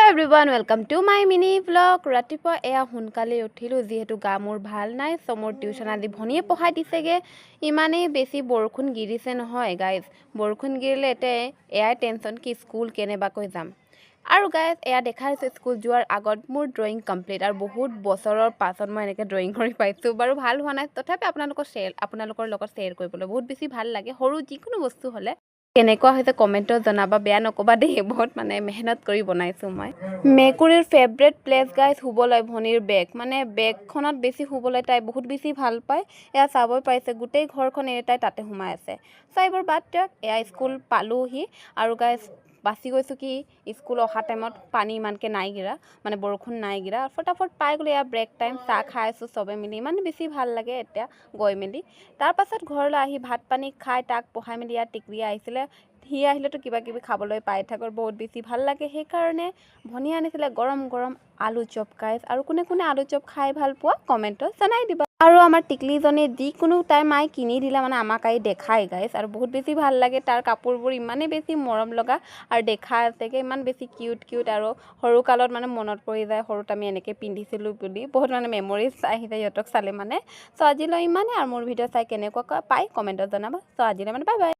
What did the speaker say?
Everyone welcome to my mini blog. ৰাতিপুৱা এয়া সোনকালে উঠিলোঁ যিহেতু গা মোৰ ভাল নাই, চ' মোৰ টিউশ্যন আজি ভনীয়ে পঢ়াই দিছেগৈ। ইমানেই বেছি বৰষুণ গিৰিছে নহয় গাইজ। বৰষুণ গিৰিলে এতিয়া এয়াই টেনশ্যন কি স্কুল কেনেবাকৈ যাম। আৰু গাইজ এয়া দেখা হৈছে স্কুল যোৱাৰ আগত মোৰ ড্ৰয়িং কমপ্লিট, আৰু বহুত বছৰৰ পাছত মই এনেকৈ ড্ৰয়িং কৰি পাইছোঁ। বাৰু ভাল হোৱা নাই, তথাপি আপোনালোকৰ লগত শ্বেয়াৰ কৰিবলৈ বহুত বেছি ভাল লাগে। সৰু যিকোনো বস্তু হ'লে কেনেকুৱা হৈছে কমেণ্টত জনাবা, বেয়া নক'বা দেই। বহুত মেহনত কৰি বনাইছোঁ মই। মেকুৰীৰ ফেভৰেট প্লেচ গাইজ শুবলৈ ভনীৰ বেগ, বেগখনত বেছি শুবলৈ তাই বহুত বেছি ভাল পায়। এয়া চাবই পাইছে গোটেই ঘৰখন এৰি তাই তাতে সোমাই আছে। চাইবোৰ বাদ দিয়ক, এয়া স্কুল পালোহি আৰু গাইজ বাচি গৈছোঁ কি স্কুল অহা টাইমত পানী ইমানকৈ নাই গিৰা, বৰষুণ নাই গিৰা। ফটাফট পাই গ'লোঁ। এয়া ব্ৰেক টাইম, চাহ খাই আছোঁ চবে মিলি, ইমান বেছি ভাল লাগে এতিয়া গৈ মেলি। তাৰপাছত ঘৰলৈ আহি ভাত পানী খাই তাক পঢ়াই মেলি ইয়াত টিকলি আহিছিলে। সি আহিলেতো কিবা কিবি খাবলৈ পাই থাকৰ বহুত বেছি ভাল লাগে। সেইকাৰণে ভনীয়ে আনিছিলে গৰম গৰম আলু চপ গাইজ। আৰু কোনে কোনে আলু চপ খাই ভাল পোৱা কমেণ্টত জনাই দিবা। আৰু আমাৰ টিকলিজনী যিকোনো তাই মায়ে কিনি দিলে আমাক আহি দেখাই গাইজ, আৰু বহুত বেছি ভাল লাগে। তাৰ কাপোৰবোৰ ইমানেই বেছি মৰম লগা আৰু দেখা আছেগৈ ইমান বেছি কিউট আৰু সৰুকালত মনত পৰি যায় সৰুত আমি এনেকৈ পিন্ধিছিলোঁ বুলি। বহুত মেমৰিজ আহি যায় সিহঁতক চালে চ' আজিলৈ ইমানে। আৰু মোৰ ভিডিঅ' চাই কেনেকুৱা পাই কমেণ্টত জনাবা। চ' আজিলৈ বাই বাই।